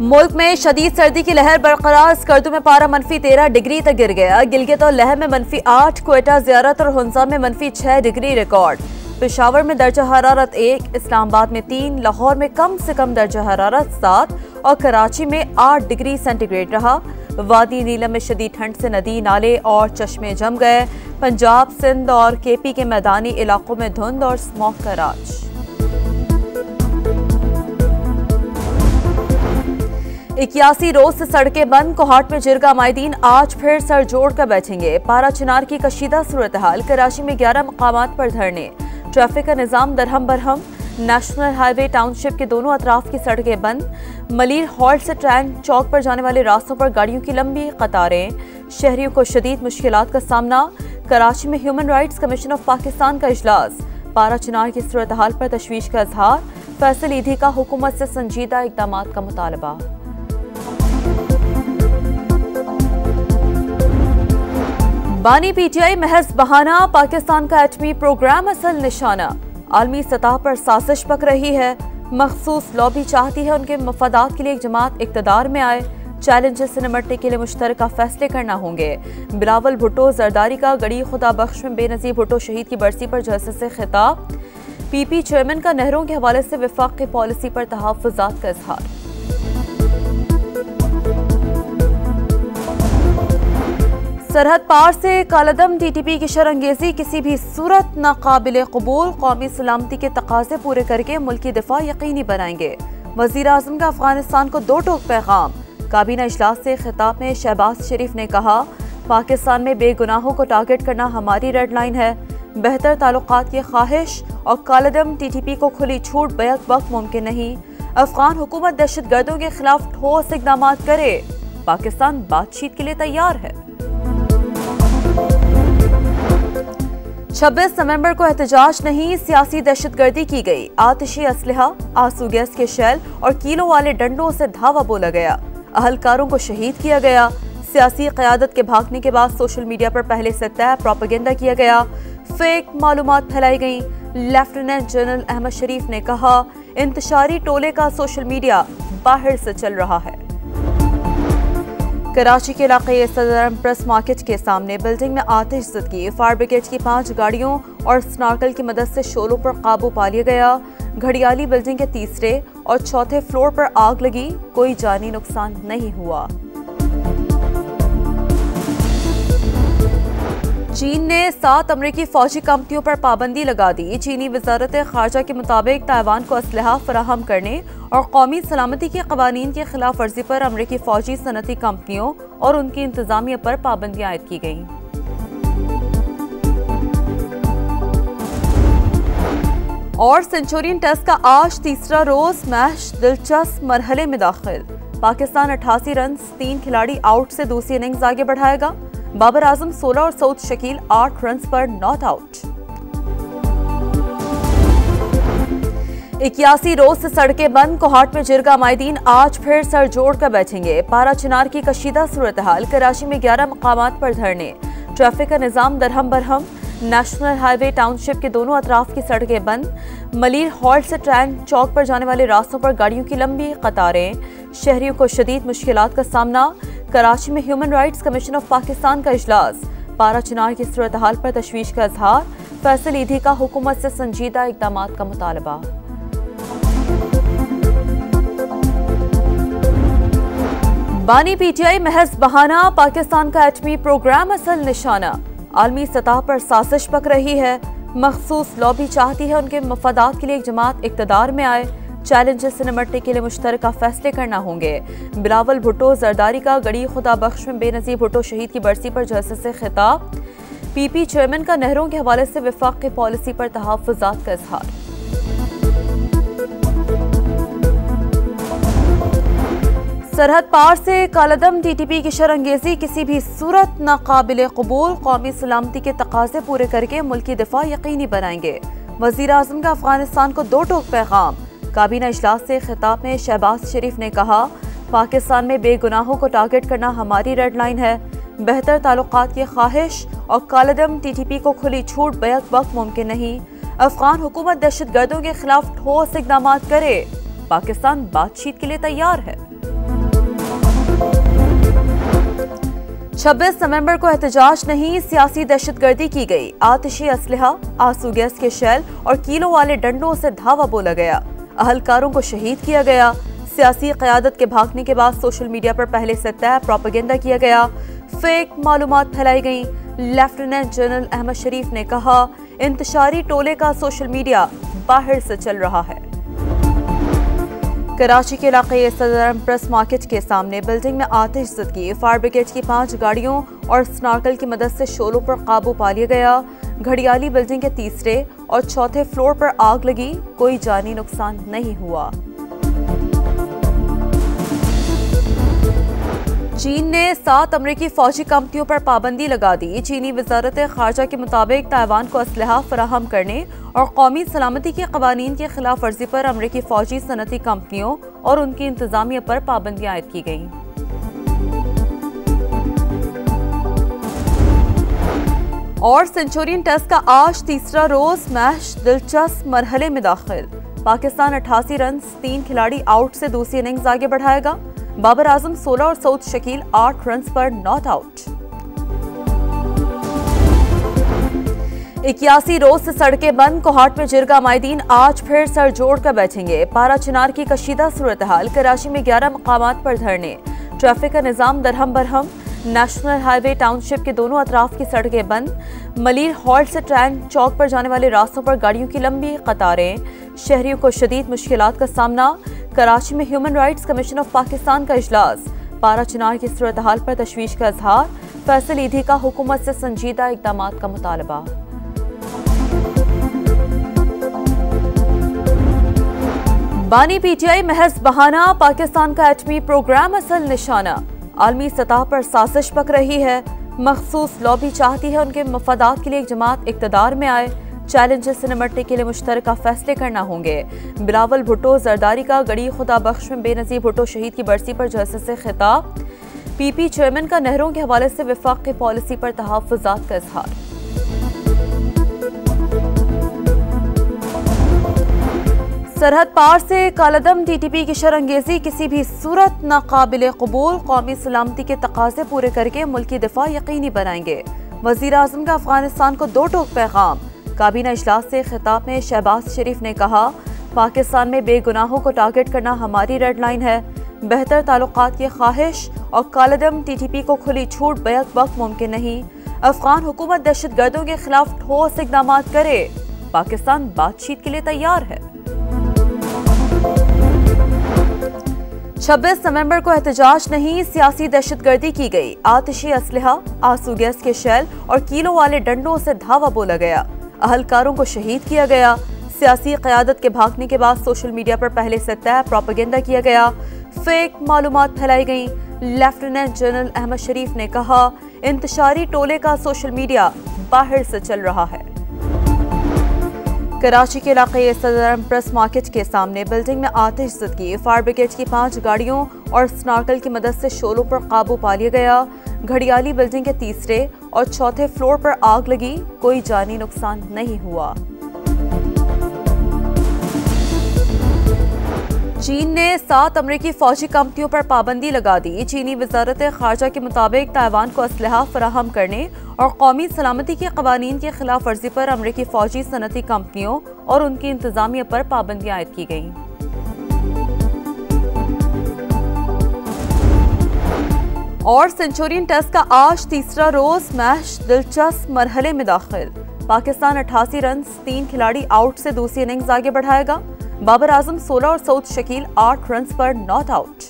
मुल्क में शदीद सर्दी की लहर बरकरार। स्कर्दू में पारा -13 डिग्री तक गिर गया। गिलगित और लह में -8, क्वेटा, ज़ियारत और हुंजा में -6 डिग्री रिकॉर्ड। पेशावर में दर्जा हरारत 1, इस्लामाबाद में 3, लाहौर में कम से कम दर्जा हरारत 7 और कराची में 8 डिग्री सेंटीग्रेड रहा। वादी नीलम में शदीद ठंड से नदी, नाले और चश्मे जम गए। पंजाब, सिंध और केपी के मैदानी इलाकों में धुंध और स्मॉग का राज। 81 रोज से सड़कें बंद। कोहाट में जिरगा माहिदीन आज फिर सर जोड़ कर बैठेंगे। पारा चिनार की कशीदा सूरत हाल। कराची में 11 मकामात पर धरने। ट्रैफिक का निजाम दरहम बरहम। नेशनल हाईवे टाउनशिप के दोनों अतराफ की सड़कें बंद। मलीर हॉल्ट से ट्रैन चौक पर जाने वाले रास्तों पर गाड़ियों की लंबी कतारें। शहरियों को शदीद मुश्किलात का सामना। कराची में human rights commission of Pakistan का इजलास। पारा चिनार की सूरत हाल पर तशवीश का इजहार। फैसल ईदी का हुकूमत से संजीदा इकदाम का मुतालबा। बानी पीटीआई महज बहाना। पाकिस्तान का एटमी प्रोग्राम असल निशाना। आलमी सतह पर साजिश पक रही है। मखसूस लॉबी चाहती है उनके मफादात के लिए एक जमात इक़्तिदार में आए। चैलेंजेस से निमटने के लिए मुश्तरका फैसले करना होंगे। बिलावल भुट्टो जरदारी का गड़ी खुदा बख्श में बेनज़ीर भुट्टो शहीद की बरसी पर जलसे से खिताब। पीपी चेयरमैन का नहरों के हवाले से वफाक़ी पॉलिसी पर तहफ़्फ़ुज़ात का इजहार। सरहद पार से कालादम टीटीपी की शरअंगेज़ी किसी भी सूरत नाकाबिल कबूल। कौमी सलामती के तकाज़े पूरे करके मुल्की दिफा यकीनी बनाएंगे। वज़ीर आज़म का अफगानिस्तान को दो टोक पैगाम। काबीना इजलास से खिताब में शहबाज शरीफ ने कहा, पाकिस्तान में बेगुनाहों को टारगेट करना हमारी रेड लाइन है। बेहतर ताल्लुकात की ख्वाहिश और कालादम टीटीपी को खुली छूट बैक वक्त मुमकिन नहीं। अफगान हुकूमत दहशत गर्दों के खिलाफ ठोस इक़दाम करे। पाकिस्तान बातचीत के लिए तैयार है। 26 नवंबर को एहतजाज नहीं, सियासी दहशतगर्दी की गई। आतिशी असलहा, आंसू गैस के शेल और कीलों वाले डंडों से धावा बोला गया। अहलकारों को शहीद किया गया। सियासी क़यादत के भागने के बाद सोशल मीडिया पर पहले से तय प्रोपेगेंडा किया गया। फेक मालूमात फैलाई गई। लेफ्टिनेंट जनरल अहमद शरीफ ने कहा, इंतशारी टोले का सोशल मीडिया बाहर से चल रहा है। कराची के इलाके सदर प्रेस मार्केट के सामने बिल्डिंग में आतिशज़दगी। फायर ब्रिगेड की 5 गाड़ियों और स्नार्कल की मदद से शोलों पर काबू पा लिया गया। घड़ियाली बिल्डिंग के 3रे और 4थे फ्लोर पर आग लगी। कोई जानी नुकसान नहीं हुआ। चीन ने 7 अमरीकी फौजी कंपनियों पर पाबंदी लगा दी। चीनी वजारत खारजा के मुताबिक ताइवान को असलहा फराहम करने और कौमी सलामती के कवानीन की खिलाफ वर्जी पर अमरीकी फौजी सनती कंपनियों और उनकी इंतजामिया पर पाबंदियां आयद की गईं। और सेंचुरियन टेस्ट का आज तीसरा रोज। मैच दिलचस्प मरहले में दाखिल। पाकिस्तान 88 रन 3 खिलाड़ी आउट से दूसरी इनिंग्स आगे बढ़ाएगा। बाबर आजम 16 और सऊद शकील 8 रन पर नॉट आउट। 81 रोज से सड़कें बंद। कोहाट में जिरगा माहिदीन आज फिर सर जोड़ कर बैठेंगे। पारा चिनार की कशीदा सूरत हाल। कराची में 11 मकामात पर धरने। ट्रैफिक का निजाम दरहम बरहम। नेशनल हाईवे टाउनशिप के दोनों अतराफ की सड़कें बंद। मलीर हॉल्ट से ट्रैन चौक पर जाने वाले रास्तों पर गाड़ियों की लंबी कतारें। शहरियों को शदीद मुश्किलात का सामना। कराची में human rights commission of Pakistan का इजलास। पारा चिनार की सूरत हाल पर तशवीश का इजहार। फैसल ईदी का हुकूमत से संजीदा इकदाम का मुतालबा। बानी पीटीआई महज बहाना। पाकिस्तान का एटमी प्रोग्राम असल निशाना। आलमी सतह पर साजिश पक रही है। मखसूस लॉबी चाहती है उनके मफादात के लिए एक जमात इक़्तिदार में आए। चैलेंजेस से निमटने के लिए मुश्तरका फैसले करना होंगे। बिलावल भुट्टो जरदारी का गड़ी खुदा बख्श में बेनज़ीर भुट्टो शहीद की बरसी पर जलसे से खिताब। पीपी चेयरमैन का नहरों के हवाले से वफाक़ी पॉलिसी पर तहफ़्फ़ुज़ात का इजहार। सरहद पार से कालादम टीटीपी की शरअंगेज़ी किसी भी सूरत नाकाबिल कबूल। कौमी सलामती के तकाज़े पूरे करके मुल्की दिफा यकीनी बनाएंगे। वज़ीर आज़म का अफगानिस्तान को दो टोक पैगाम। काबीना इजलास से खिताब में शहबाज शरीफ ने कहा, पाकिस्तान में बेगुनाहों को टारगेट करना हमारी रेड लाइन है। बेहतर ताल्लुकात की ख्वाहिश और कालादम टीटीपी को खुली छूट बैक वक्त मुमकिन नहीं। अफगान हुकूमत दहशत गर्दों के खिलाफ ठोस इक़दाम करे। पाकिस्तान बातचीत के लिए तैयार है। 26 नवंबर को एहतजाज नहीं, सियासी दहशतगर्दी की गई। आतिशी असलहा, आंसू गैस के शेल और कीलों वाले डंडों से धावा बोला गया। अहलकारों को शहीद किया गया। सियासी क़यादत के भागने के बाद सोशल मीडिया पर पहले से तय प्रोपेगेंडा किया गया। फेक मालूमात फैलाई गई। लेफ्टिनेंट जनरल अहमद शरीफ ने कहा, इंतशारी टोले का सोशल मीडिया बाहर से चल रहा है। कराची के इलाके सदर प्रेस मार्केट के सामने बिल्डिंग में आतिश ज़दगी। फायर ब्रिगेड की 5 गाड़ियों और स्नार्कल की मदद से शोलों पर काबू पा लिया गया। घड़ियाली बिल्डिंग के 3रे और 4थे फ्लोर पर आग लगी। कोई जानी नुकसान नहीं हुआ। चीन ने 7 अमरीकी फौजी कंपनियों पर पाबंदी लगा दी। चीनी वजारत खारजा के मुताबिक ताइवान को असलहा फराहम करने और कौमी सलामती के कवानीन की खिलाफ वर्जी पर अमरीकी फौजी सनती कंपनियों और उनकी इंतजामिया पर पाबंदियां आयद की गईं। और सेंचुरियन टेस्ट का आज तीसरा रोज, मैच दिलचस्प मरहले में दाखिल। पाकिस्तान 88 रन, 3 खिलाड़ी आउट से दूसरी इनिंग्स आगे बढ़ाएगा। बाबर आजम 16 और सऊद शकील 8 रन पर नॉट आउट। 81 रोज से सड़कें बंद। कोहाट में जिरगा माहिदीन आज फिर सर जोड़ कर बैठेंगे। पारा चिनार की कशीदा सूरत हाल। कराची में 11 मकामात पर धरने। ट्रैफिक का निजाम दरहम बरहम। नेशनल हाईवे टाउनशिप के दोनों अतराफ की सड़कें बंद। मलिर हॉल्ट से ट्रैंक चौक पर जाने वाले रास्तों पर गाड़ियों की लंबी कतारें। शहरियों को शदीद मुश्किलात का सामना। कराची में human rights commission of Pakistan का इजलास। पारा चिनार की सूरत हाल पर तशवीश का इजहार। फैसल ईदी का हुकूमत से संजीदा इक़दामात का मुतालबा। बानी पीटीआई महज बहाना, पाकिस्तान का एटमी प्रोग्राम असल निशाना। आलमी सतह पर साजिश पक रही है। मखसूस लॉबी चाहती है उनके मफादात के लिए एक जमात इक़्तिदार में आए। चैलेंजेस से निमटने के लिए मुश्तरका फैसले करना होंगे। बिलावल भुट्टो जरदारी का गड़ी खुदा बख्श में बेनज़ीर भुट्टो शहीद की बरसी पर जलसे से खिताब। पीपी चेयरमैन का नहरों के हवाले से विफाक की पॉलिसी पर तहफ़्फ़ुज़ात का इजहार। सरहद पार से कालादम टीटीपी की शरअंगेज़ी किसी भी सूरत नाकाबिल कबूल। कौमी सलामती के तकाज़े पूरे करके मुल्की दिफा यकीनी बनाएंगे। वज़ीर आज़म का अफगानिस्तान को 2 टोक पैगाम। काबीना इजलास से खिताब में शहबाज शरीफ ने कहा, पाकिस्तान में बेगुनाहों को टारगेट करना हमारी रेड लाइन है। बेहतर ताल्लुकात की ख्वाहिश और कालादम टीटीपी को खुली छूट बैक वक्त मुमकिन नहीं। अफगान हुकूमत दहशतगर्दों के खिलाफ ठोस इक़दाम करे। पाकिस्तान बातचीत के लिए तैयार है। 26 नवंबर को एहतजाज नहीं, सियासी दहशतगर्दी की गई। आतिशी असलहा, आंसू गैस के शेल और कीलों वाले डंडों से धावा बोला गया। अहलकारों को शहीद किया गया। सियासी क़यादत के भागने के बाद सोशल मीडिया पर पहले से तय प्रोपेगेंडा किया गया। फेक मालूमात फैलाई गई। लेफ्टिनेंट जनरल अहमद शरीफ ने कहा, इंतशारी टोले का सोशल मीडिया बाहर से चल रहा है। कराची के इलाके सदर प्रेस मार्केट के सामने बिल्डिंग में आतिश ज़दगी। फायर ब्रिगेड की 5 गाड़ियों और स्नार्कल की मदद से शोलों पर काबू पा लिया गया। घड़ियाली बिल्डिंग के 3रे और 4थे फ्लोर पर आग लगी। कोई जानी नुकसान नहीं हुआ। चीन ने 7 अमरीकी फौजी कंपनियों पर पाबंदी लगा दी। चीनी वजारत खारजा के मुताबिक ताइवान को असलहा फराहम करने और कौमी सलामती के कवानीन की खिलाफ वर्जी पर अमरीकी फौजी सनती कंपनियों और उनकी इंतजामिया पर पाबंदियां आयद की गईं। और सेंचुरियन टेस्ट का आज तीसरा रोज, मैच दिलचस्प मरहले में दाखिल। पाकिस्तान 88 रन, 3 खिलाड़ी आउट से दूसरी इनिंग्स आगे बढ़ाएगा। बाबर आजम 16 और सऊद शकील 8 रन पर नॉट आउट।